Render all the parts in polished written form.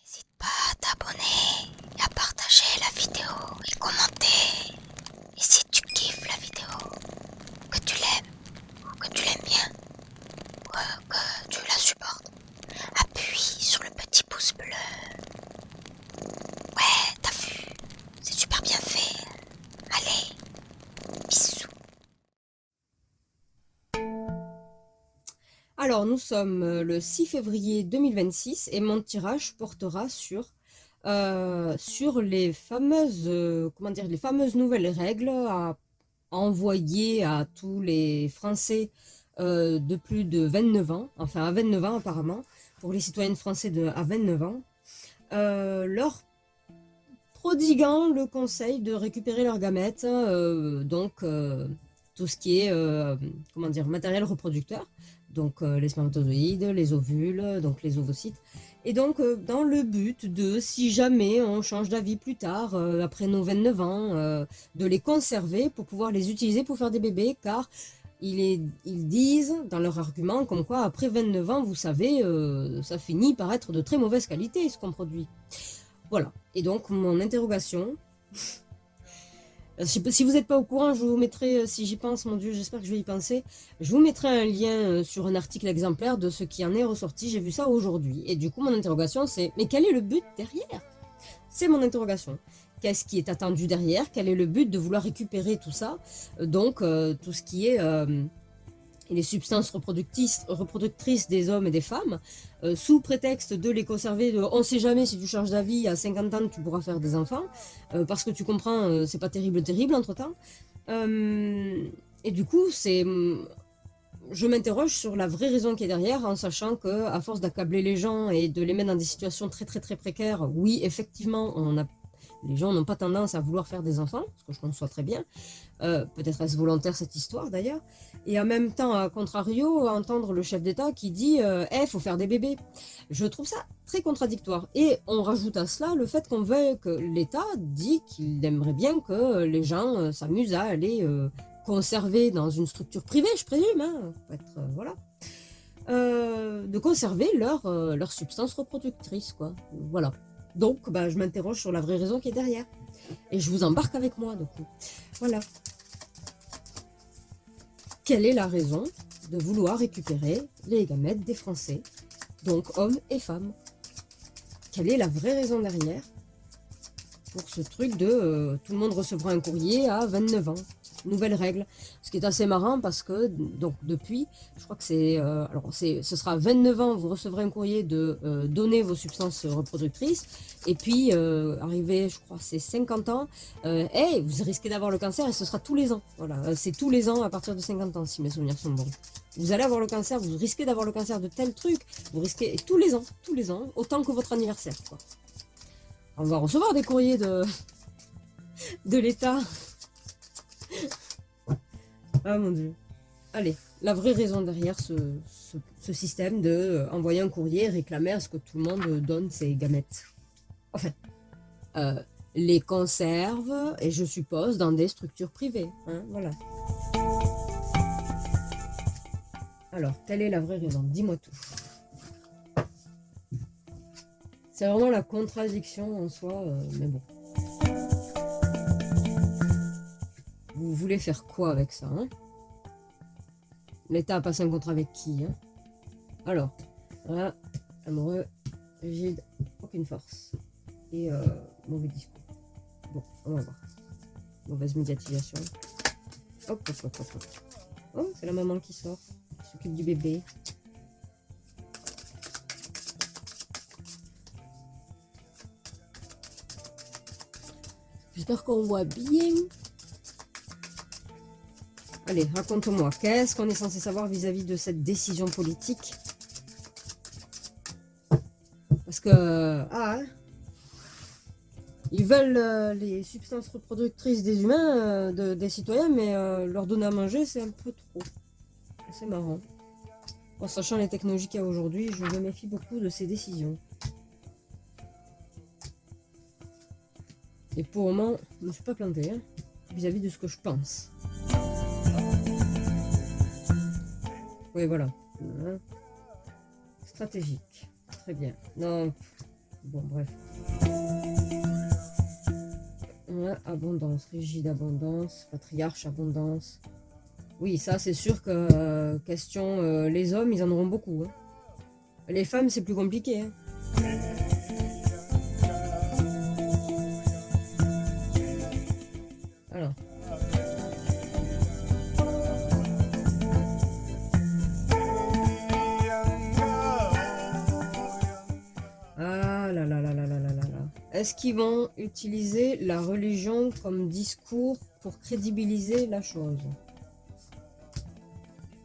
N'hésite pas à t'abonner et à partager la vidéo et commenter. Et si tu kiffes la vidéo, que tu l'aimes ou que tu l'aimes bien, ou que tu la supportes, appuie sur le petit pouce bleu. Ouais, t'as vu, c'est super bien fait. Allez, bisous. Alors, nous sommes le 6 février 2026 et mon tirage portera sur les fameuses, les fameuses nouvelles règles à envoyer à tous les Français de plus de 29 ans, enfin à 29 ans apparemment, pour les citoyens français à 29 ans, leur prodiguant le conseil de récupérer leurs gamètes, tout ce qui est matériel reproducteur, donc les spermatozoïdes, les ovules, donc les ovocytes, et donc dans le but de, si jamais on change d'avis plus tard, après nos 29 ans, de les conserver pour pouvoir les utiliser pour faire des bébés, car ils disent dans leur argument comme quoi après 29 ans, vous savez, ça finit par être de très mauvaise qualité ce qu'on produit. Voilà. Et donc, mon interrogation. Si vous n'êtes pas au courant, je vous mettrai, si j'y pense, mon Dieu, j'espère que je vais y penser, je vous mettrai un lien sur un article exemplaire de ce qui en est ressorti. J'ai vu ça aujourd'hui. Et du coup, mon interrogation, c'est, mais quel est le but derrière? C'est mon interrogation. Qu'est-ce qui est attendu derrière? Quel est le but de vouloir récupérer tout ça? Tout ce qui est les substances reproductrices des hommes et des femmes, sous prétexte de les conserver, on ne sait jamais si tu changes d'avis, à 50 ans tu pourras faire des enfants, parce que tu comprends, c'est pas terrible entre temps. Et du coup, je m'interroge sur la vraie raison qui est derrière, en sachant que à force d'accabler les gens et de les mettre dans des situations très très très précaires, oui, effectivement, les gens n'ont pas tendance à vouloir faire des enfants, ce que je conçois très bien. Peut-être est-ce volontaire cette histoire d'ailleurs. Et en même temps, à contrario, entendre le chef d'État qui dit faut faire des bébés. Je trouve ça très contradictoire. Et on rajoute à cela le fait qu'on veuille que l'État dit qu'il aimerait bien que les gens s'amusent à aller conserver dans une structure privée, je présume, hein, voilà, de conserver leur substance reproductrice, quoi. Voilà. Donc, bah, je m'interroge sur la vraie raison qui est derrière. Et je vous embarque avec moi, du coup. Voilà. Quelle est la raison de vouloir récupérer les gamètes des Français, donc hommes et femmes? Quelle est la vraie raison derrière pour ce truc de tout le monde recevra un courrier à 29 ans? Nouvelle règle. Ce qui est assez marrant parce que, donc depuis, je crois que ce sera 29 ans, vous recevrez un courrier de donner vos substances reproductrices. Et puis, arrivé, je crois, c'est 50 ans, hey, vous risquez d'avoir le cancer et ce sera tous les ans. Voilà, c'est tous les ans à partir de 50 ans, si mes souvenirs sont bons. Vous allez avoir le cancer, vous risquez d'avoir le cancer de tel truc, vous risquez tous les ans, autant que votre anniversaire, quoi. On va recevoir des courriers de l'État. Ah mon Dieu. Allez, la vraie raison derrière ce système de envoyer un courrier et réclamer à ce que tout le monde donne ses gamètes. Enfin, euh, les conserve, et je suppose, dans des structures privées. Hein, voilà. Alors, quelle est la vraie raison? Dis-moi tout. C'est vraiment la contradiction en soi, mais bon. Vous voulez faire quoi avec ça, hein? L'État a passé un contrat avec qui, hein? Alors, voilà, amoureux, rigide, aucune force. Et mauvais discours. Bon, on va voir. Mauvaise médiatisation. Hop, hop, hop, hop, hop. Oh, c'est la maman qui sort, qui s'occupe du bébé. J'espère qu'on voit bien. Allez, raconte-moi, qu'est-ce qu'on est censé savoir vis-à-vis de cette décision politique? Parce que, ils veulent les substances reproductrices des humains, des citoyens, mais leur donner à manger, c'est un peu trop. C'est marrant. En sachant les technologies qu'il y a aujourd'hui, je me méfie beaucoup de ces décisions. Et pour le moment, je ne me suis pas plantée, hein, vis-à-vis de ce que je pense. Oui, voilà. Stratégique. Très bien. Non. Bon, bref. Ouais, abondance, rigide abondance, patriarche abondance. Oui, ça c'est sûr que question les hommes, ils en auront beaucoup. Hein. Les femmes, c'est plus compliqué. Hein. Alors. Ah là là là là là là là là. Est-ce qu'ils vont utiliser la religion comme discours pour crédibiliser la chose?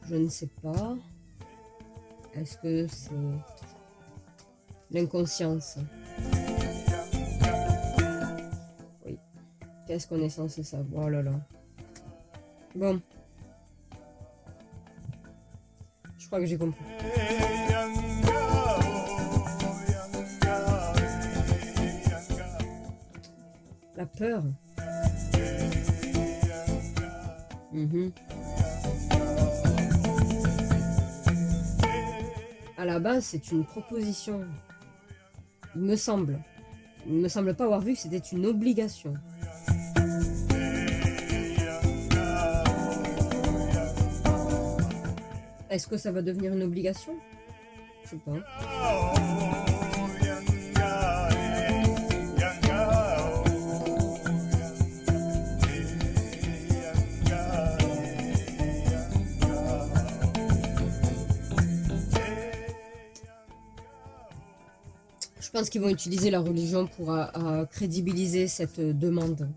Je ne sais pas. Est-ce que c'est l'inconscience? Oui. Qu'est-ce qu'on est censé savoir? Oh là là. Bon. Je crois que j'ai compris. La peur. À la base, c'est une proposition. Il me semble. Il ne me semble pas avoir vu que c'était une obligation. Est-ce que ça va devenir une obligation? Je sais pas. Je pense qu'ils vont utiliser la religion pour crédibiliser cette demande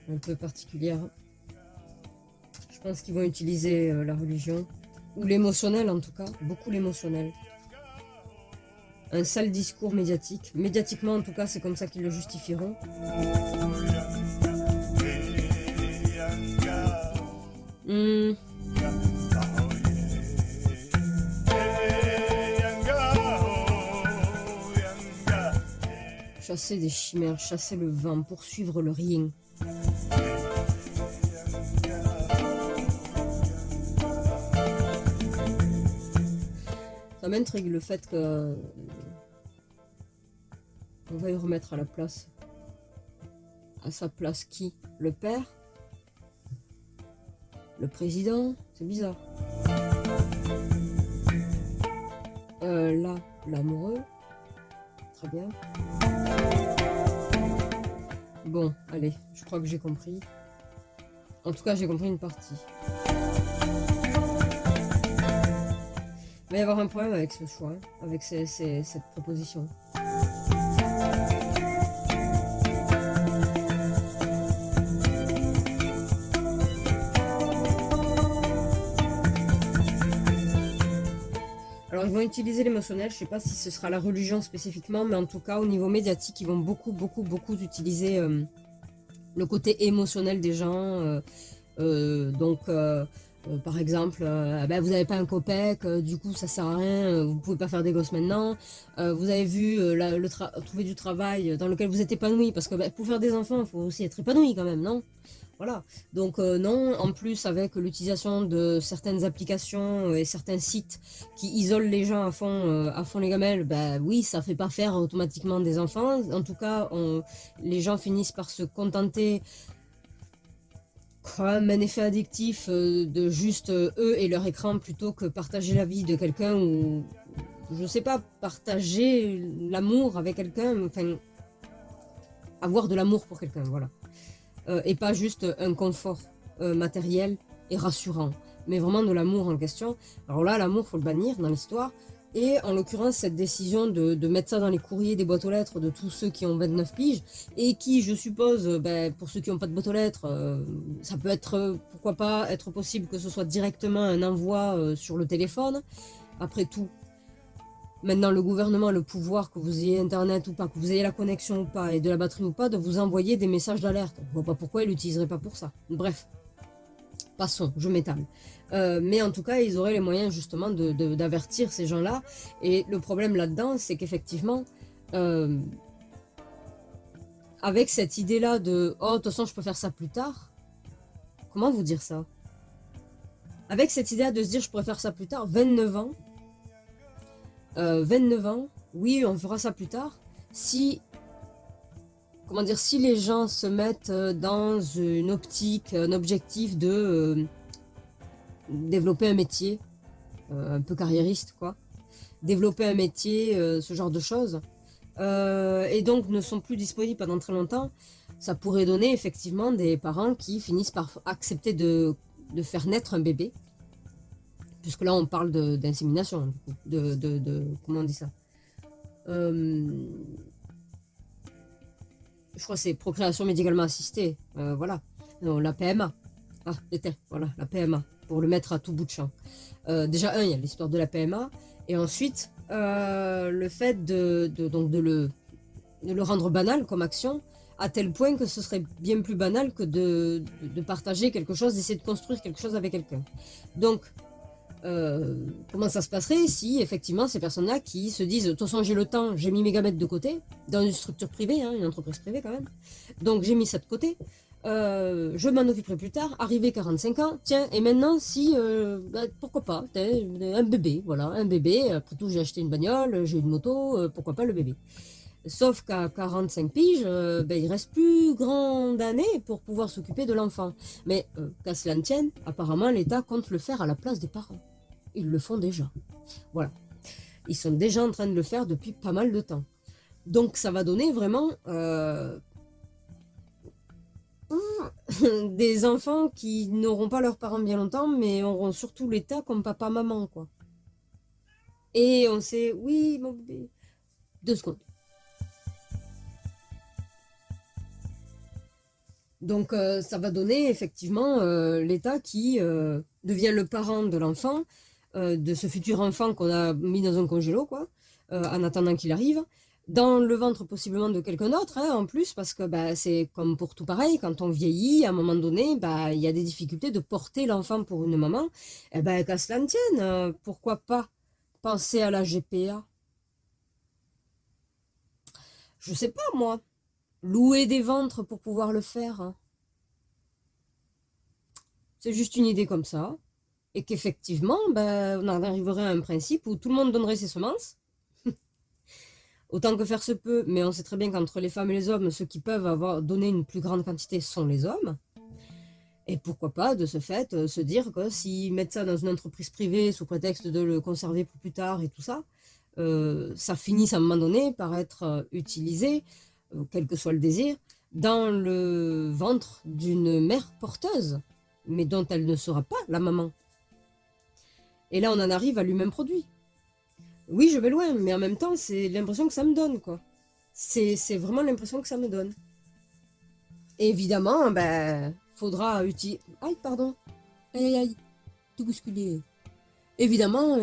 un peu particulière. Je pense qu'ils vont utiliser la religion, ou l'émotionnel en tout cas, beaucoup l'émotionnel. Un sale discours médiatique. Médiatiquement en tout cas, c'est comme ça qu'ils le justifieront. Chasser des chimères, chasser le vent, poursuivre le rien. Ça m'intrigue le fait que on va y remettre à la place. À sa place qui? Le père? Le président? C'est bizarre. Là, l'amoureux. Très bien. Bon, allez, je crois que j'ai compris. En tout cas, j'ai compris une partie. Il va y avoir un problème avec ce choix, avec cette proposition. Alors, ils vont utiliser l'émotionnel, je ne sais pas si ce sera la religion spécifiquement, mais en tout cas, au niveau médiatique, ils vont beaucoup utiliser le côté émotionnel des gens. Par exemple, ben, vous n'avez pas un copec, du coup ça sert à rien, vous pouvez pas faire des gosses maintenant. Vous avez vu trouver du travail dans lequel vous êtes épanoui, parce que ben, pour faire des enfants, il faut aussi être épanoui quand même, non? Voilà. Donc non, en plus avec l'utilisation de certaines applications et certains sites qui isolent les gens à fond les gamelles, ben oui, ça fait pas faire automatiquement des enfants. En tout cas, les gens finissent par se contenter comme un effet addictif de juste eux et leur écran plutôt que partager la vie de quelqu'un ou je sais pas, partager l'amour avec quelqu'un, enfin avoir de l'amour pour quelqu'un, voilà. Et pas juste un confort matériel et rassurant, mais vraiment de l'amour en question. Alors là, l'amour, faut le bannir dans l'histoire. Et en l'occurrence, cette décision de mettre ça dans les courriers des boîtes aux lettres de tous ceux qui ont 29 piges, et qui, je suppose, ben, pour ceux qui n'ont pas de boîte aux lettres, ça peut être, pourquoi pas, être possible que ce soit directement un envoi sur le téléphone. Après tout, maintenant le gouvernement a le pouvoir, que vous ayez internet ou pas, que vous ayez la connexion ou pas, et de la batterie ou pas, de vous envoyer des messages d'alerte. Je vois pas pourquoi ils l'utiliseraient pas pour ça. Bref, passons, je m'étale. Mais en tout cas, ils auraient les moyens justement d'avertir ces gens-là. Et le problème là-dedans, c'est qu'effectivement, avec cette idée-là de oh, de toute façon, je peux faire ça plus tard. Comment vous dire ça? Avec cette idée-là de se dire je pourrais faire ça plus tard, 29 ans. 29 ans, oui, on fera ça plus tard. Si, comment dire, si les gens se mettent dans une optique, un objectif de développer un métier, un peu carriériste, quoi. Développer un métier, ce genre de choses. Et donc ne sont plus disponibles pendant très longtemps, ça pourrait donner effectivement des parents qui finissent par accepter de faire naître un bébé. Puisque là on parle d'insémination, comment on dit ça, je crois que c'est procréation médicalement assistée, voilà, non, la PMA, ah, voilà, la PMA, pour le mettre à tout bout de champ. Déjà, il y a l'histoire de la PMA, et ensuite, le fait donc de le rendre banal comme action, à tel point que ce serait bien plus banal que de partager quelque chose, d'essayer de construire quelque chose avec quelqu'un. Donc, comment ça se passerait si effectivement ces personnes-là qui se disent de toute façon j'ai le temps, j'ai mis mes gamètes de côté, dans une structure privée, hein, une entreprise privée quand même, donc j'ai mis ça de côté, je m'en occuperai plus tard, arrivé 45 ans, tiens, et maintenant si, pourquoi pas, un bébé, voilà, un bébé, après tout j'ai acheté une bagnole, j'ai une moto, pourquoi pas le bébé. Sauf qu'à 45 piges, il reste plus grand d'années pour pouvoir s'occuper de l'enfant. Mais qu'à cela ne tienne, apparemment l'État compte le faire à la place des parents. Ils le font déjà. Voilà. Ils sont déjà en train de le faire depuis pas mal de temps. Donc ça va donner vraiment des enfants qui n'auront pas leurs parents bien longtemps, mais auront surtout l'État comme papa-maman, quoi. Et on sait, oui, mon bébé. 2 secondes. Donc ça va donner effectivement l'État qui devient le parent de l'enfant, de ce futur enfant qu'on a mis dans un congélo, quoi, en attendant qu'il arrive, dans le ventre possiblement de quelqu'un d'autre, hein, en plus, parce que c'est comme pour tout pareil, quand on vieillit, à un moment donné, il y a des difficultés de porter l'enfant pour une maman. Et qu'à cela ne tienne, pourquoi pas penser à la GPA? Je sais pas, moi. Louer des ventres pour pouvoir le faire, hein. C'est juste une idée comme ça. Et qu'effectivement, on en arriverait à un principe où tout le monde donnerait ses semences. Autant que faire se peut, mais on sait très bien qu'entre les femmes et les hommes, ceux qui peuvent avoir donné une plus grande quantité sont les hommes. Et pourquoi pas, de ce fait, se dire que s'ils mettent ça dans une entreprise privée sous prétexte de le conserver pour plus tard et tout ça, ça finisse à un moment donné par être utilisé, quel que soit le désir, dans le ventre d'une mère porteuse, mais dont elle ne sera pas la maman. Et là, on en arrive à lui-même produit. Oui, je vais loin, mais en même temps, c'est l'impression que ça me donne, quoi. C'est vraiment l'impression que ça me donne. Et évidemment, faudra utiliser... Aïe, pardon. Aïe, aïe, aïe. Tout bousculé. Évidemment,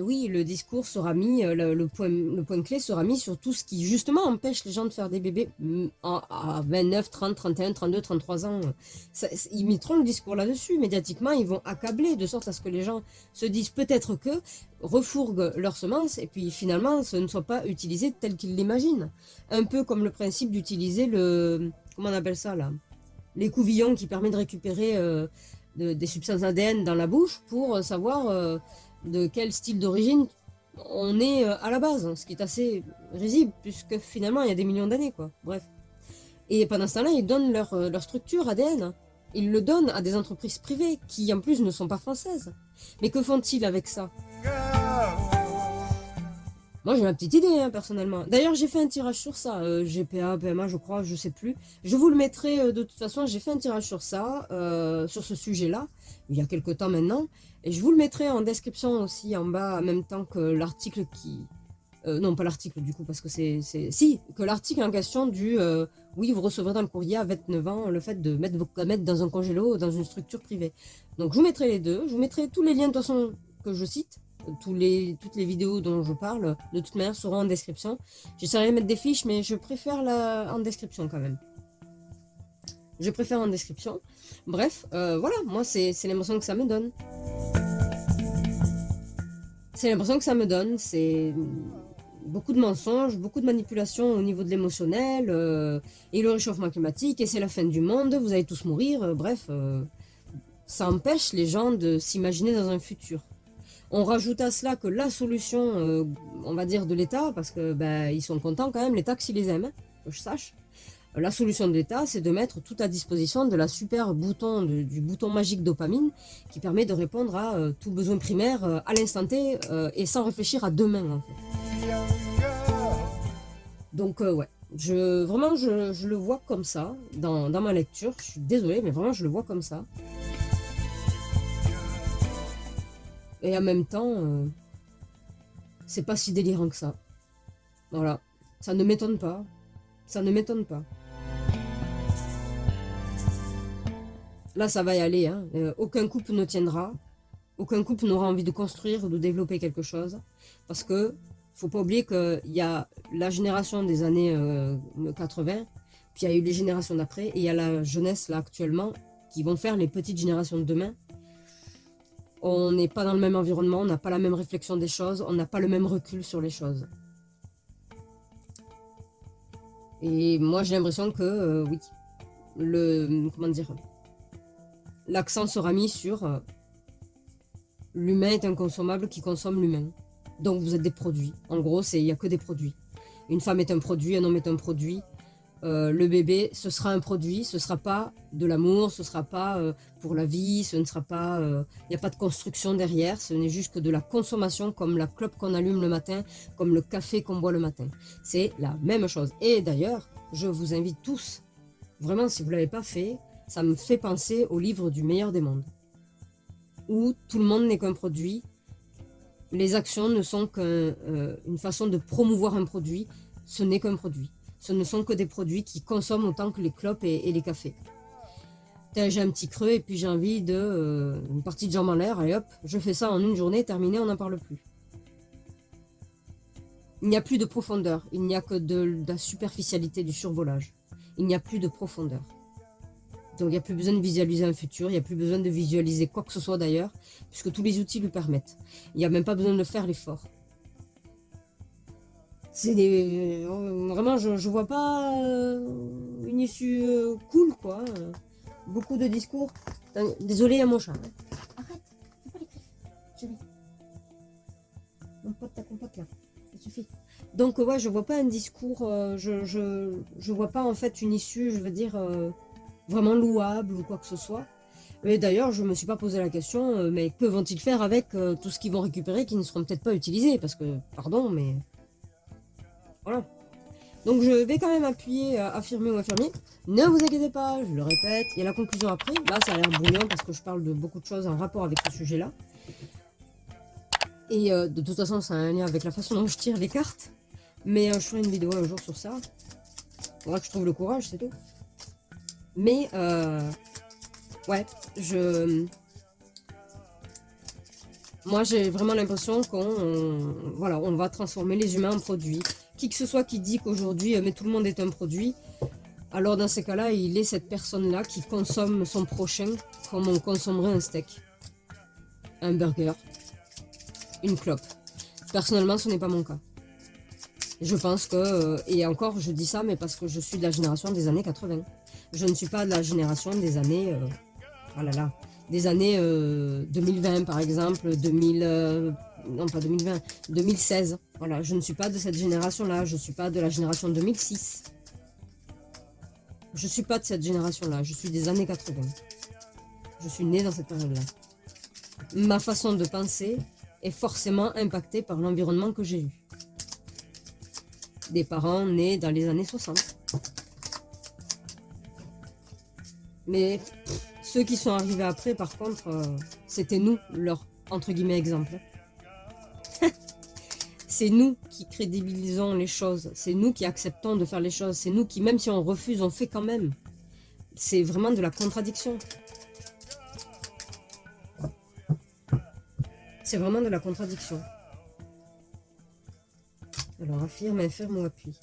oui, le discours sera mis, le point clé sera mis sur tout ce qui, justement, empêche les gens de faire des bébés à 29, 30, 31, 32, 33 ans. Ils mettront le discours là-dessus. Médiatiquement, ils vont accabler de sorte à ce que les gens se disent peut-être que, refourguent leurs semences, et puis finalement, ce ne soit pas utilisé tel qu'ils l'imaginent. Un peu comme le principe d'utiliser comment on appelle ça, là? L'écouvillon qui permet de récupérer... des substances ADN dans la bouche pour savoir de quel style d'origine on est à la base, ce qui est assez risible puisque finalement il y a des millions d'années, quoi. Bref. Et pendant ce temps-là, ils donnent leur structure ADN. Ils le donnent à des entreprises privées qui en plus ne sont pas françaises. Mais que font-ils avec ça? Moi j'ai ma petite idée, hein, personnellement. D'ailleurs j'ai fait un tirage sur ça, GPA, PMA je crois, je sais plus. Je vous le mettrai de toute façon, j'ai fait un tirage sur ça, sur ce sujet-là, il y a quelques temps maintenant. Et je vous le mettrai en description aussi en bas, en même temps que l'article qui... non pas l'article du coup, parce que Si, que l'article en question du... oui, vous recevrez dans le courrier à 29 ans le fait de mettre vos gamètes dans un congélo dans une structure privée. Donc je vous mettrai les deux, je vous mettrai tous les liens de toute façon que je cite. Toutes les vidéos dont je parle, de toute manière, seront en description. J'essaierai de mettre des fiches, mais je préfère en description quand même. Je préfère en description. Bref, voilà, moi, c'est l'impression que ça me donne. C'est l'impression que ça me donne, beaucoup de mensonges, beaucoup de manipulations au niveau de l'émotionnel, et le réchauffement climatique, et c'est la fin du monde, vous allez tous mourir, bref, ça empêche les gens de s'imaginer dans un futur. On rajoute à cela que la solution, on va dire de l'État, parce que ils sont contents quand même, l'État s'ils les aiment, hein, que je sache. La solution de l'État, c'est de mettre tout à disposition de la super bouton, du bouton magique dopamine, qui permet de répondre à tout besoin primaire à l'instant T, et sans réfléchir à demain en fait. Donc ouais, vraiment je le vois comme ça, dans ma lecture, je suis désolée, mais vraiment je le vois comme ça. Et en même temps, c'est pas si délirant que ça. Voilà, ça ne m'étonne pas, ça ne m'étonne pas. Là, ça va y aller, hein. Aucun couple ne tiendra, aucun couple n'aura envie de construire ou de développer quelque chose, parce que faut pas oublier qu'il y a la génération des années 80, puis il y a eu les générations d'après, et il y a la jeunesse là actuellement, qui vont faire les petites générations de demain. On n'est pas dans le même environnement, on n'a pas la même réflexion des choses, on n'a pas le même recul sur les choses. Et moi j'ai l'impression que, oui, l'accent sera mis sur l'humain est un consommable qui consomme l'humain. Donc vous êtes des produits. En gros, il n'y a que des produits. Une femme est un produit, un homme est un produit. Le bébé, ce sera un produit, ce ne sera pas de l'amour, ce ne sera pas pour la vie, ce ne sera pas... Il n'y a pas de construction derrière, ce n'est juste que de la consommation, comme la clope qu'on allume le matin, comme le café qu'on boit le matin. C'est la même chose. Et d'ailleurs, je vous invite tous, vraiment si vous ne l'avez pas fait, ça me fait penser au livre du meilleur des mondes, où tout le monde n'est qu'un produit. Les actions ne sont qu'une façon de promouvoir un produit, ce n'est qu'un produit. Ce ne sont que des produits qui consomment autant que les clopes et les cafés. J'ai un petit creux et puis j'ai envie de une partie de jambes en l'air, allez hop, je fais ça en une journée, terminé, on n'en parle plus. Il n'y a plus de profondeur, il n'y a que de la superficialité, du survolage. Il n'y a plus de profondeur. Donc il n'y a plus besoin de visualiser un futur, il n'y a plus besoin de visualiser quoi que ce soit d'ailleurs, puisque tous les outils lui permettent. Il n'y a même pas besoin de faire l'effort. C'est vraiment, je vois pas une issue cool, quoi. Beaucoup de discours. Désolé à mon chat. Arrête, fais pas les griffes. Chérie. Mon pote, ta compote là. Ça suffit. Donc ouais, je vois pas un discours, je vois pas en fait une issue, je veux dire, vraiment louable ou quoi que ce soit. Et d'ailleurs, je me suis pas posé la question, mais que vont-ils faire avec tout ce qu'ils vont récupérer qui ne seront peut-être pas utilisés? Parce que, pardon, mais... Voilà. Donc je vais quand même appuyer, affirmer ou affirmer. Ne vous inquiétez pas, je le répète, il y a la conclusion après. Là, ça a l'air brouillon parce que je parle de beaucoup de choses en rapport avec ce sujet-là. Et de toute façon, ça a un lien avec la façon dont je tire les cartes. Mais je ferai une vidéo un jour sur ça. Faudra que je trouve le courage, c'est tout. Mais, ouais, moi, j'ai vraiment l'impression voilà, on va transformer les humains en produits. Qui que ce soit qui dit qu'aujourd'hui, mais tout le monde est un produit, alors dans ces cas-là, il est cette personne-là qui consomme son prochain comme on consommerait un steak, un burger, une clope. Personnellement, ce n'est pas mon cas. Je pense que, et encore, je dis ça, mais parce que je suis de la génération des années 80. Je ne suis pas de la génération des années, oh là là, des années 2020 par exemple, 2000, non pas 2020, 2016. Voilà, je ne suis pas de cette génération-là, je ne suis pas de la génération 2006. Je ne suis pas de cette génération-là, je suis des années 80. Je suis née dans cette période-là. Ma façon de penser est forcément impactée par l'environnement que j'ai eu. Des parents nés dans les années 60. Mais ceux qui sont arrivés après, par contre, c'était nous, leur, entre guillemets, exemple. C'est nous qui crédibilisons les choses. C'est nous qui acceptons de faire les choses. C'est nous qui, même si on refuse, on fait quand même. C'est vraiment de la contradiction. C'est vraiment de la contradiction. Alors, affirme, infirme ou appuie.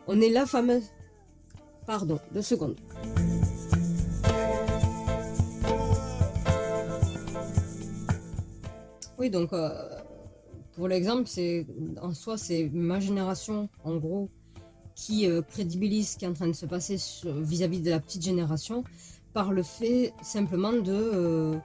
On est la fameuse... Pardon, 2 secondes. Oui, donc, Pour l'exemple, en soi, c'est ma génération, en gros, qui crédibilise ce qui est en train de se passer vis-à-vis de la petite génération par le fait simplement euh,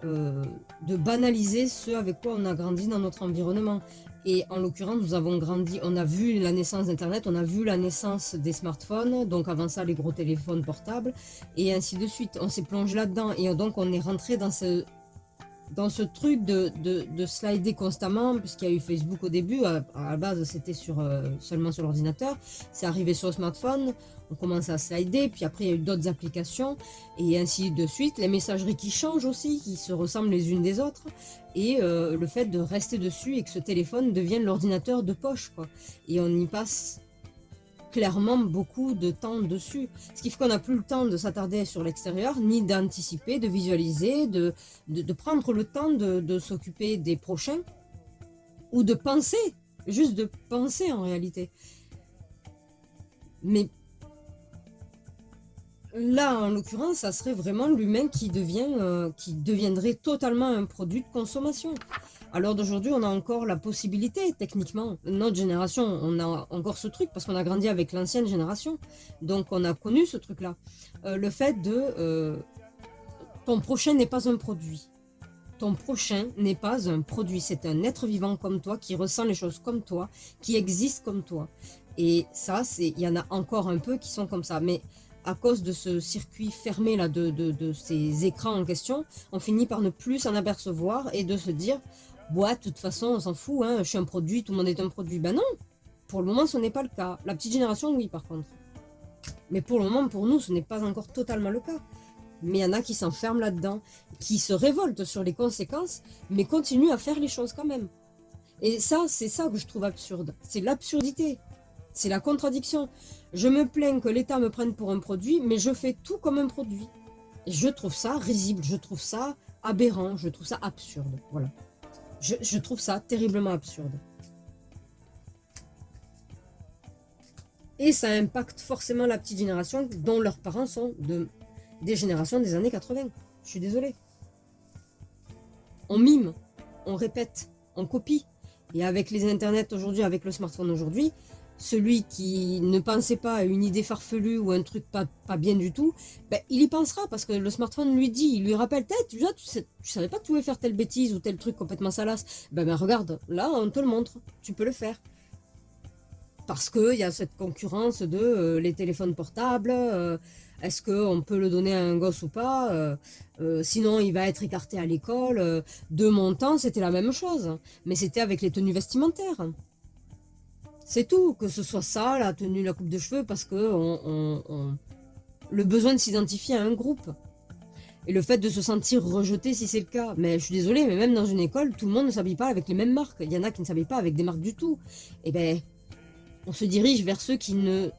de banaliser ce avec quoi on a grandi dans notre environnement. Et en l'occurrence, nous avons grandi, on a vu la naissance d'Internet, on a vu la naissance des smartphones, donc avant ça les gros téléphones portables, et ainsi de suite. On s'est plongé là-dedans, et donc on est rentré dans ce truc de slider constamment, puisqu'il y a eu Facebook au début, à la base c'était seulement sur l'ordinateur, c'est arrivé sur le smartphone, on commence à slider, puis après il y a eu d'autres applications, et ainsi de suite, les messageries qui changent aussi, qui se ressemblent les unes des autres, et le fait de rester dessus et que ce téléphone devienne l'ordinateur de poche, quoi. Et on y passe clairement beaucoup de temps dessus. Ce qui fait qu'on n'a plus le temps de s'attarder sur l'extérieur, ni d'anticiper, de visualiser, de prendre le temps de s'occuper des prochains, ou de penser, juste de penser en réalité. Mais là, en l'occurrence, ça serait vraiment l'humain qui deviendrait totalement un produit de consommation. Alors d'aujourd'hui, on a encore la possibilité, techniquement, notre génération, on a encore ce truc parce qu'on a grandi avec l'ancienne génération. Donc on a connu ce truc-là. Le fait ton prochain n'est pas un produit. Ton prochain n'est pas un produit. C'est un être vivant comme toi, qui ressent les choses comme toi, qui existe comme toi. Et ça, il y en a encore un peu qui sont comme ça. Mais à cause de ce circuit fermé là, de ces écrans en question, on finit par ne plus s'en apercevoir et de se dire, ouais, de toute façon, on s'en fout, hein, je suis un produit, tout le monde est un produit. Ben non, pour le moment, ce n'est pas le cas. La petite génération, oui, par contre. Mais pour le moment, pour nous, ce n'est pas encore totalement le cas. Mais il y en a qui s'enferment là-dedans, qui se révoltent sur les conséquences, mais continuent à faire les choses quand même. Et ça, c'est ça que je trouve absurde. C'est l'absurdité. C'est la contradiction. Je me plains que l'État me prenne pour un produit, mais je fais tout comme un produit. Et je trouve ça risible, je trouve ça aberrant, je trouve ça absurde. Voilà. Je trouve ça terriblement absurde. Et ça impacte forcément la petite génération dont leurs parents sont des générations des années 80. Je suis désolée. On mime, on répète, on copie. Et avec les internets aujourd'hui, avec le smartphone aujourd'hui, celui qui ne pensait pas à une idée farfelue ou un truc pas bien du tout, ben, il y pensera parce que le smartphone lui dit, il lui rappelle, tu savais pas que tu pouvais faire telle bêtise ou tel truc complètement salace. Ben regarde, là on te le montre, tu peux le faire. Parce qu'il y a cette concurrence de les téléphones portables, est-ce qu'on peut le donner à un gosse ou pas, sinon il va être écarté à l'école. De mon temps, c'était la même chose, mais c'était avec les tenues vestimentaires. C'est tout, que ce soit ça, la tenue, la coupe de cheveux, parce que le besoin de s'identifier à un groupe. Et le fait de se sentir rejeté si c'est le cas. Mais je suis désolée, mais même dans une école, tout le monde ne s'habille pas avec les mêmes marques. Il y en a qui ne s'habillent pas avec des marques du tout. Et ben, on se dirige vers ceux qui ne...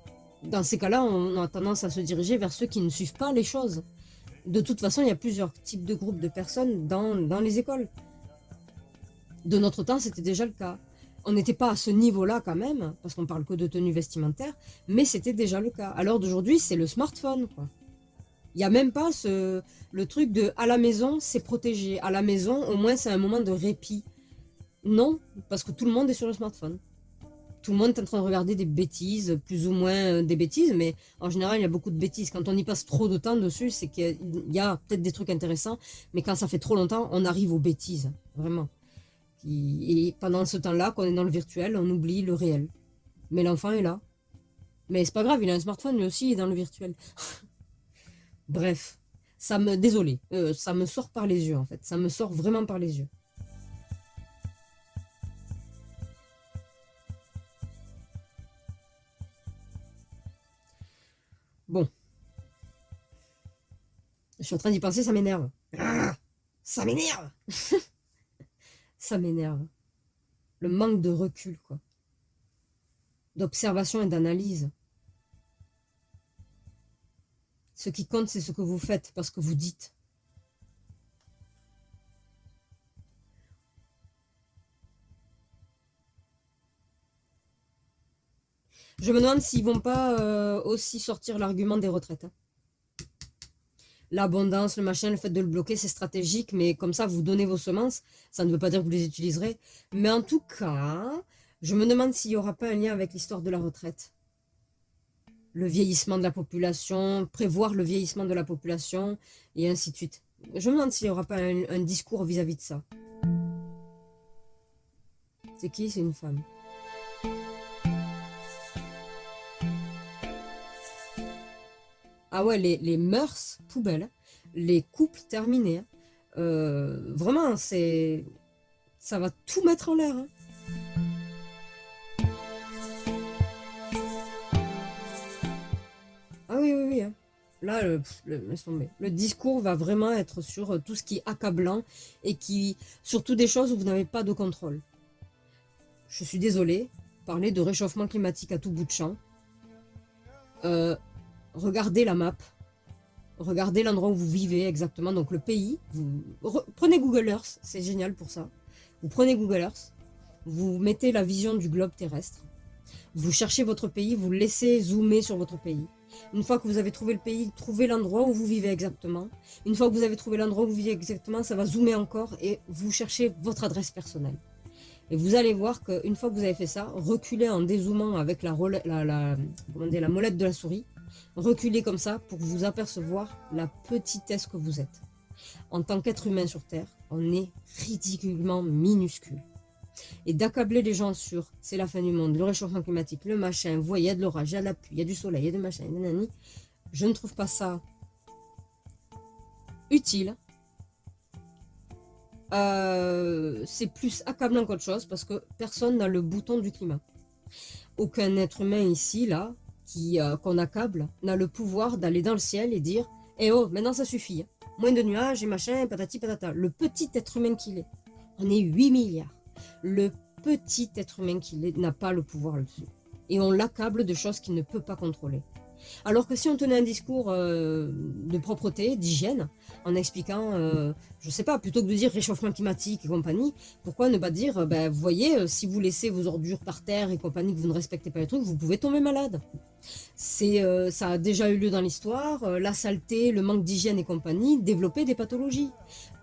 Dans ces cas-là, on a tendance à se diriger vers ceux qui ne suivent pas les choses. De toute façon, il y a plusieurs types de groupes de personnes dans les écoles. De notre temps, c'était déjà le cas. On n'était pas à ce niveau-là quand même, parce qu'on parle que de tenue vestimentaire, mais c'était déjà le cas. Alors d'aujourd'hui, c'est le smartphone, quoi. Il n'y a même pas le truc de à la maison, c'est protégé. À la maison, au moins, c'est un moment de répit. Non, parce que tout le monde est sur le smartphone. Tout le monde est en train de regarder des bêtises, plus ou moins des bêtises, mais en général, il y a beaucoup de bêtises. Quand on y passe trop de temps dessus, c'est qu'il y a peut-être des trucs intéressants, mais quand ça fait trop longtemps, on arrive aux bêtises, vraiment. Et pendant ce temps-là, qu'on est dans le virtuel, on oublie le réel. Mais l'enfant est là. Mais c'est pas grave, il a un smartphone, lui aussi, il est dans le virtuel. Bref, désolé, ça me sort par les yeux, en fait. Ça me sort vraiment par les yeux. Bon, je suis en train d'y penser, ça m'énerve. Ah, ça m'énerve. Ça m'énerve. Le manque de recul, quoi. D'observation et d'analyse. Ce qui compte, c'est ce que vous faites, pas ce que vous dites. Je me demande s'ils vont pas aussi sortir l'argument des retraites, hein. l'abondance, le machin, le fait de le bloquer, c'est stratégique, mais comme ça, vous donnez vos semences. Ça ne veut pas dire que vous les utiliserez. Mais en tout cas, je me demande s'il n'y aura pas un lien avec l'histoire de la retraite. Le vieillissement de la population, prévoir le vieillissement de la population, et ainsi de suite. Je me demande s'il n'y aura pas un discours vis-à-vis de ça. C'est qui? C'est une femme. Ah ouais, les mœurs, poubelle. Les couples terminés. Vraiment, ça va tout mettre en l'air. Hein. Ah oui, oui, oui. Hein. Là, laisse tomber. Le discours va vraiment être sur tout ce qui est accablant et surtout des choses où vous n'avez pas de contrôle. Je suis désolée, parler de réchauffement climatique à tout bout de champ. Regardez la map. Regardez l'endroit où vous vivez exactement, donc le pays. Prenez Google Earth, c'est génial pour ça. Vous prenez Google Earth, vous mettez la vision du globe terrestre, vous cherchez votre pays, vous laissez zoomer sur votre pays. Une fois que vous avez trouvé le pays, trouvez l'endroit où vous vivez exactement. Une fois que vous avez trouvé l'endroit où vous vivez exactement, ça va zoomer encore et vous cherchez votre adresse personnelle. Et vous allez voir qu'une fois que vous avez fait ça, reculez en dézoomant avec la molette de la souris, reculez comme ça pour vous apercevoir la petitesse que vous êtes. En tant qu'être humain sur Terre, on est ridiculement minuscule. Et d'accabler les gens sur c'est la fin du monde, le réchauffement climatique, le machin, vous voyez, il y a de l'orage, il y a de la pluie, il y a du soleil, il y a du machin, nanani, je ne trouve pas ça utile. C'est plus accablant qu'autre chose parce que personne n'a le bouton du climat. Aucun être humain ici, là, qu'on accable, n'a le pouvoir d'aller dans le ciel et dire eh oh, maintenant ça suffit. Hein. Moins de nuages et machin, patati patata. Le petit être humain qu'il est. On est 8 milliards. Le petit être humain qu'il est n'a pas le pouvoir là-dessus. Et on l'accable de choses qu'il ne peut pas contrôler. Alors que si on tenait un discours de propreté, d'hygiène, en expliquant, je sais pas, plutôt que de dire réchauffement climatique et compagnie, pourquoi ne pas dire, vous voyez, si vous laissez vos ordures par terre et compagnie, que vous ne respectez pas les trucs, vous pouvez tomber malade. Ça a déjà eu lieu dans l'histoire, la saleté, le manque d'hygiène et compagnie, développer des pathologies.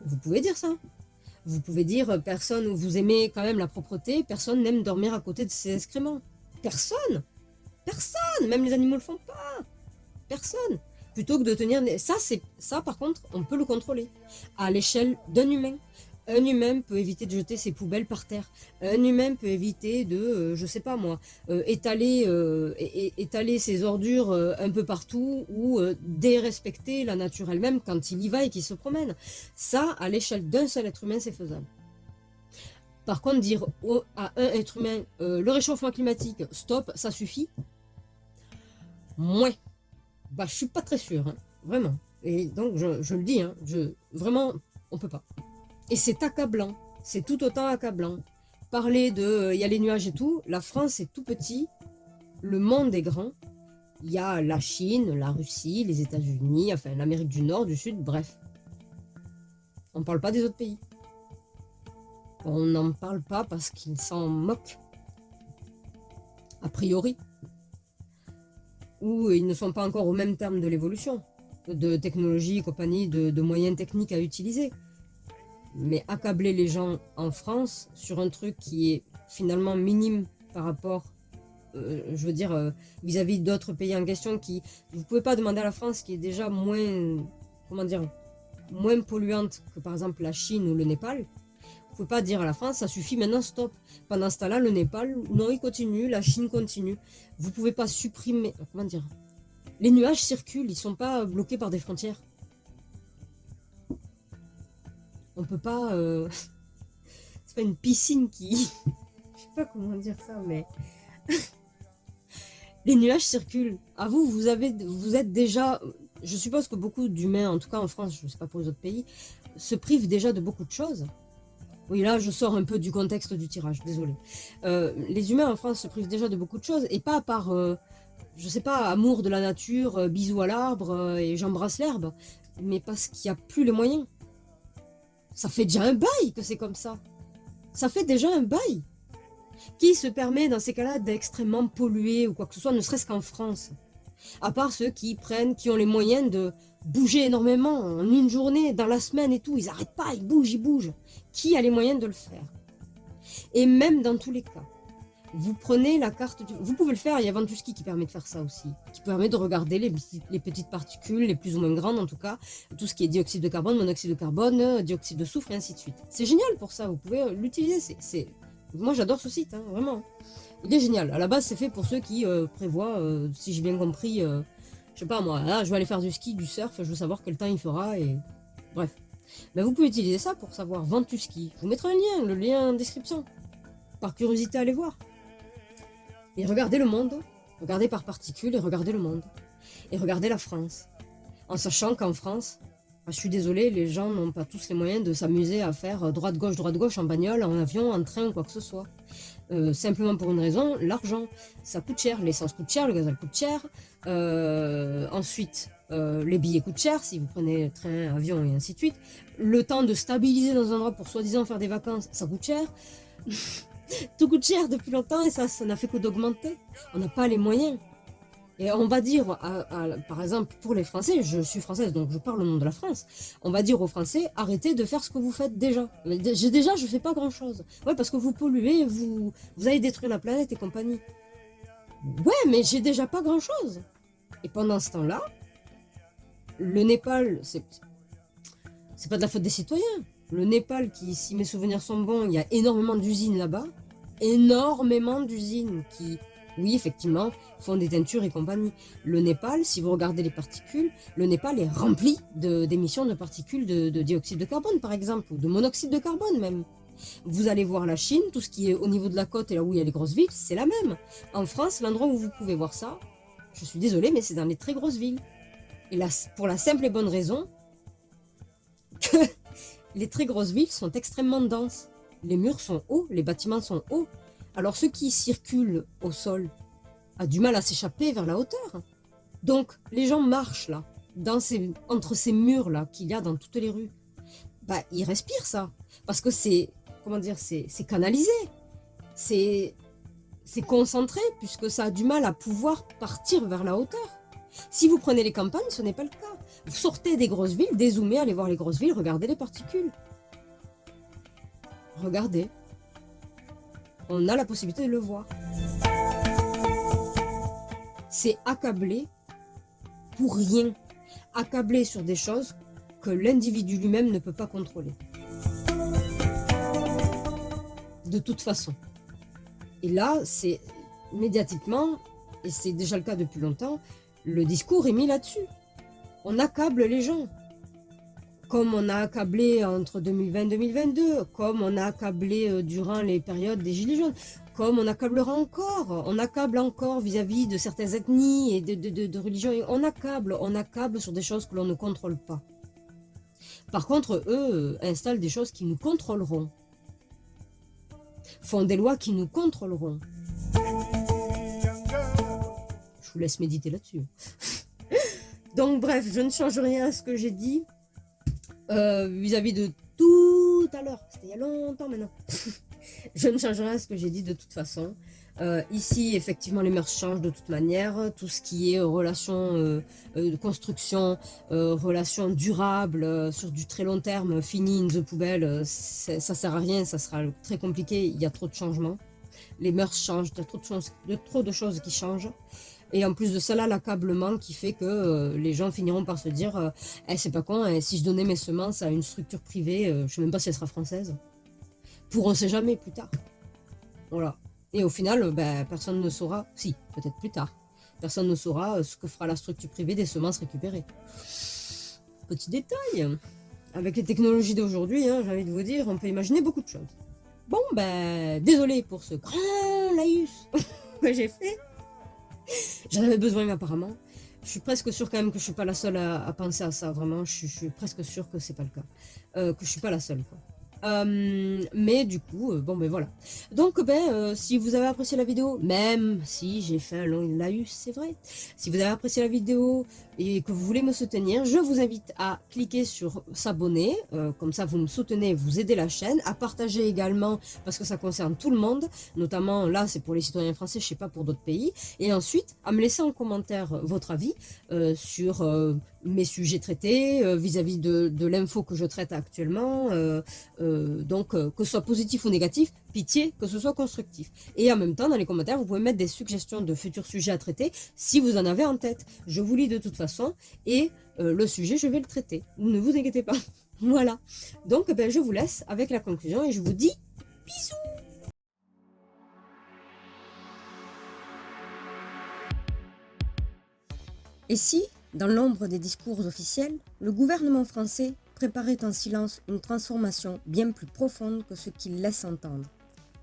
Vous pouvez dire ça. Vous pouvez dire, personne, vous aimez quand même la propreté, personne n'aime dormir à côté de ses excréments. Personne. Personne, même les animaux le font pas. Personne. Plutôt que de tenir... Ça, par contre, on peut le contrôler. À l'échelle d'un humain. Un humain peut éviter de jeter ses poubelles par terre. Un humain peut éviter de, je sais pas moi, étaler ses ordures un peu partout ou dérespecter la nature elle-même quand il y va et qu'il se promène. Ça, à l'échelle d'un seul être humain, c'est faisable. Par contre, dire à un être humain, le réchauffement climatique, stop, ça suffit. Moi, je suis pas très sûre, hein, vraiment. Et donc, je le dis, hein, vraiment, on peut pas. Et c'est accablant, c'est tout autant accablant. Parler de, il y a les nuages et tout, la France est tout petit, le monde est grand. Il y a la Chine, la Russie, les États-Unis, enfin l'Amérique du Nord, du Sud, bref. On parle pas des autres pays. On n'en parle pas parce qu'ils s'en moquent. A priori. Ou ils ne sont pas encore au même terme de l'évolution, de technologie, compagnie, de moyens techniques à utiliser. Mais accabler les gens en France sur un truc qui est finalement minime par rapport, je veux dire, vis-à-vis d'autres pays en question, vous pouvez pas demander à la France qui est déjà moins, moins polluante que par exemple la Chine ou le Népal. Vous pouvez pas dire à la France, ça suffit maintenant, stop. Pendant ce temps-là, le Népal, non, il continue, la Chine continue. Vous pouvez pas supprimer, les nuages circulent, ils sont pas bloqués par des frontières. On peut pas, c'est pas une piscine qui, je sais pas comment dire ça, mais les nuages circulent. À vous êtes déjà, je suppose que beaucoup d'humains, en tout cas en France, je sais pas pour les autres pays, se privent déjà de beaucoup de choses. Oui, là, je sors un peu du contexte du tirage, désolé. Les humains en France se privent déjà de beaucoup de choses, et pas par, je sais pas, amour de la nature, bisous à l'arbre, et j'embrasse l'herbe, mais parce qu'il n'y a plus les moyens. Ça fait déjà un bail que c'est comme ça. Ça fait déjà un bail. Qui se permet, dans ces cas-là, d'extrêmement polluer ou quoi que ce soit, ne serait-ce qu'en France? À part ceux qui ont les moyens de bouger énormément en une journée, dans la semaine et tout, ils n'arrêtent pas, ils bougent. Qui a les moyens de le faire? Et même dans tous les cas, vous prenez la carte, vous pouvez le faire, il y a Ventusky qui permet de faire ça aussi, qui permet de regarder les petites particules, les plus ou moins grandes en tout cas, tout ce qui est dioxyde de carbone, monoxyde de carbone, dioxyde de soufre et ainsi de suite. C'est génial pour ça, vous pouvez l'utiliser, moi j'adore ce site, hein, vraiment. Il est génial, à la base c'est fait pour ceux qui prévoient, si j'ai bien compris, je sais pas moi, là je vais aller faire du ski, du surf, je veux savoir quel temps il fera et bref. Mais vous pouvez utiliser ça pour savoir Ventusky. Je vous mettrai un lien, le lien en description. Par curiosité, allez voir. Et regardez le monde, regardez par particules et regardez le monde. Et regardez la France. En sachant qu'en France, je suis désolée, les gens n'ont pas tous les moyens de s'amuser à faire droite-gauche en bagnole, en avion, en train ou quoi que ce soit. Simplement pour une raison, l'argent. Ça coûte cher, l'essence coûte cher, le gazole coûte cher. Ensuite, les billets coûtent cher si vous prenez train, avion et ainsi de suite. Le temps de stabiliser dans un endroit pour soi-disant faire des vacances, ça coûte cher. Tout coûte cher depuis longtemps et ça n'a fait que d'augmenter. On n'a pas les moyens. Et on va dire, par exemple, pour les Français, je suis française donc je parle au nom de la France, on va dire aux Français, arrêtez de faire ce que vous faites déjà. Je fais pas grand chose. Ouais, parce que vous polluez, vous allez détruire la planète et compagnie. Ouais, mais j'ai déjà pas grand chose. Et pendant ce temps-là, le Népal, c'est pas de la faute des citoyens. Le Népal, qui, si mes souvenirs sont bons, il y a énormément d'usines là-bas. Énormément d'usines qui, oui, effectivement, font des teintures et compagnie. Le Népal, si vous regardez les particules, le Népal est rempli d'émissions de particules de dioxyde de carbone, par exemple, ou de monoxyde de carbone même. Vous allez voir la Chine, tout ce qui est au niveau de la côte et là où il y a les grosses villes, c'est la même. En France, l'endroit où vous pouvez voir ça, je suis désolée, mais c'est dans les très grosses villes. Et là, pour la simple et bonne raison que les très grosses villes sont extrêmement denses. Les murs sont hauts, les bâtiments sont hauts. Alors ceux qui circulent au sol ont du mal à s'échapper vers la hauteur. Donc les gens marchent là, entre ces murs-là qu'il y a dans toutes les rues. Bah, ils respirent ça. Parce que c'est canalisé. C'est concentré puisque ça a du mal à pouvoir partir vers la hauteur. Si vous prenez les campagnes, ce n'est pas le cas. Vous sortez des grosses villes, dézoomez, allez voir les grosses villes, regardez les particules. Regardez. On a la possibilité de le voir. C'est accablé pour rien. Accablé sur des choses que l'individu lui-même ne peut pas contrôler. De toute façon. Et là, c'est médiatiquement, et c'est déjà le cas depuis longtemps, le discours est mis là-dessus. On accable les gens. Comme on a accablé entre 2020 et 2022, comme on a accablé durant les périodes des Gilets jaunes, comme on accablera encore. On accable encore vis-à-vis de certaines ethnies et de religions. On accable sur des choses que l'on ne contrôle pas. Par contre, eux installent des choses qui nous contrôleront. Font des lois qui nous contrôleront. Je vous laisse méditer là-dessus. Donc bref, je ne change rien à ce que j'ai dit vis-à-vis de tout à l'heure. C'était il y a longtemps maintenant. Je ne change rien à ce que j'ai dit de toute façon. Ici, effectivement, les mœurs changent de toute manière. Tout ce qui est relations de construction, relations durables sur du très long terme, fini in the poubelle, ça sert à rien, ça sera très compliqué. Il y a trop de changements. Les mœurs changent, il y a trop de choses qui changent. Et en plus de ça, là, l'accablement qui fait que les gens finiront par se dire c'est pas con, si je donnais mes semences à une structure privée, je sais même pas si elle sera française. Pour on sait jamais plus tard. Voilà. Et au final, personne ne saura, si, peut-être plus tard, personne ne saura ce que fera la structure privée des semences récupérées. Petit détail, avec les technologies d'aujourd'hui, j'ai envie de vous dire, on peut imaginer beaucoup de choses. Bon, désolé pour ce grand laïus que j'ai fait. J'en avais besoin apparemment. Je suis presque sûre quand même que je suis pas la seule à penser à ça, vraiment. Je suis presque sûre que c'est pas le cas. Que je suis pas la seule, quoi. Mais du coup, bon ben voilà. Donc si vous avez apprécié la vidéo, même si j'ai fait un long laïus, c'est vrai. Si vous avez apprécié la vidéo et que vous voulez me soutenir, je vous invite à cliquer sur s'abonner, comme ça vous me soutenez, vous aidez la chaîne, à partager également parce que ça concerne tout le monde, notamment là c'est pour les citoyens français, je sais pas pour d'autres pays, et ensuite à me laisser en commentaire votre avis sur mes sujets traités, vis-à-vis de l'info que je traite actuellement, donc que ce soit positif ou négatif, pitié que ce soit constructif. Et en même temps, dans les commentaires, vous pouvez mettre des suggestions de futurs sujets à traiter, si vous en avez en tête. Je vous lis de toute façon, et le sujet, je vais le traiter. Ne vous inquiétez pas. Voilà. Donc, je vous laisse avec la conclusion, et je vous dis bisous. Et si, dans l'ombre des discours officiels, le gouvernement français préparait en silence une transformation bien plus profonde que ce qu'il laisse entendre?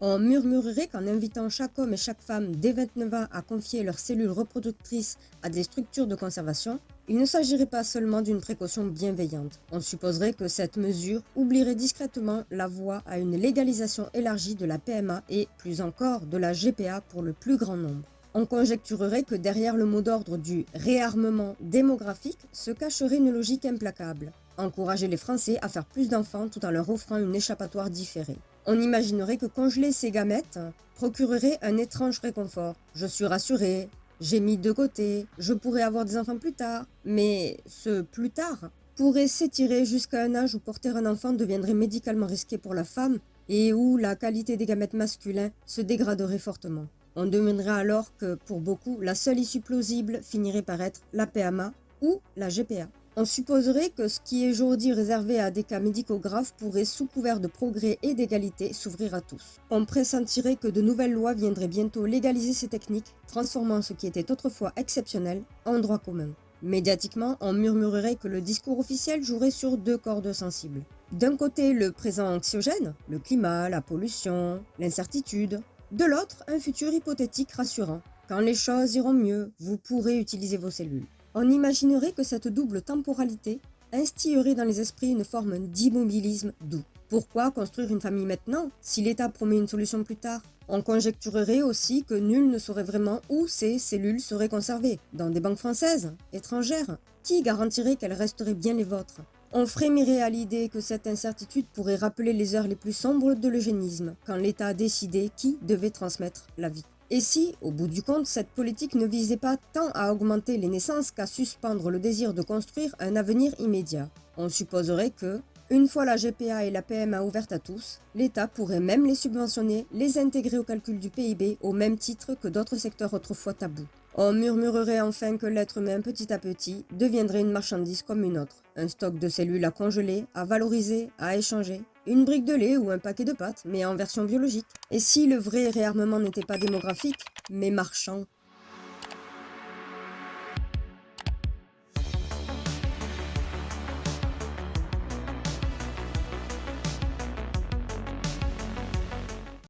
On murmurerait qu'en invitant chaque homme et chaque femme dès 29 ans à confier leurs cellules reproductrices à des structures de conservation, il ne s'agirait pas seulement d'une précaution bienveillante. On supposerait que cette mesure oublierait discrètement la voie à une légalisation élargie de la PMA et, plus encore, de la GPA pour le plus grand nombre. On conjecturerait que derrière le mot d'ordre du réarmement démographique se cacherait une logique implacable. Encourager les Français à faire plus d'enfants tout en leur offrant une échappatoire différée. On imaginerait que congeler ces gamètes procurerait un étrange réconfort. Je suis rassuré, j'ai mis de côté, je pourrais avoir des enfants plus tard. Mais ce plus tard pourrait s'étirer jusqu'à un âge où porter un enfant deviendrait médicalement risqué pour la femme et où la qualité des gamètes masculins se dégraderait fortement. On devinerait alors que, pour beaucoup, la seule issue plausible finirait par être la PMA ou la GPA. On supposerait que ce qui est aujourd'hui réservé à des cas médicaux graves pourrait, sous couvert de progrès et d'égalité, s'ouvrir à tous. On pressentirait que de nouvelles lois viendraient bientôt légaliser ces techniques, transformant ce qui était autrefois exceptionnel en droit commun. Médiatiquement, on murmurerait que le discours officiel jouerait sur deux cordes sensibles. D'un côté, le présent anxiogène, le climat, la pollution, l'incertitude. De l'autre, un futur hypothétique rassurant. Quand les choses iront mieux, vous pourrez utiliser vos cellules. On imaginerait que cette double temporalité instillerait dans les esprits une forme d'immobilisme doux. Pourquoi construire une famille maintenant, si l'État promet une solution plus tard? On conjecturerait aussi que nul ne saurait vraiment où ces cellules seraient conservées. Dans des banques françaises, étrangères? Qui garantirait qu'elles resteraient bien les vôtres? On frémirait à l'idée que cette incertitude pourrait rappeler les heures les plus sombres de l'eugénisme, quand l'État décidait qui devait transmettre la vie. Et si, au bout du compte, cette politique ne visait pas tant à augmenter les naissances qu'à suspendre le désir de construire un avenir immédiat? On supposerait que, une fois la GPA et la PMA ouvertes à tous, l'État pourrait même les subventionner, les intégrer au calcul du PIB au même titre que d'autres secteurs autrefois tabous. On murmurerait enfin que l'être humain, petit à petit, deviendrait une marchandise comme une autre. Un stock de cellules à congeler, à valoriser, à échanger. Une brique de lait ou un paquet de pâtes, mais en version biologique. Et si le vrai réarmement n'était pas démographique, mais marchand?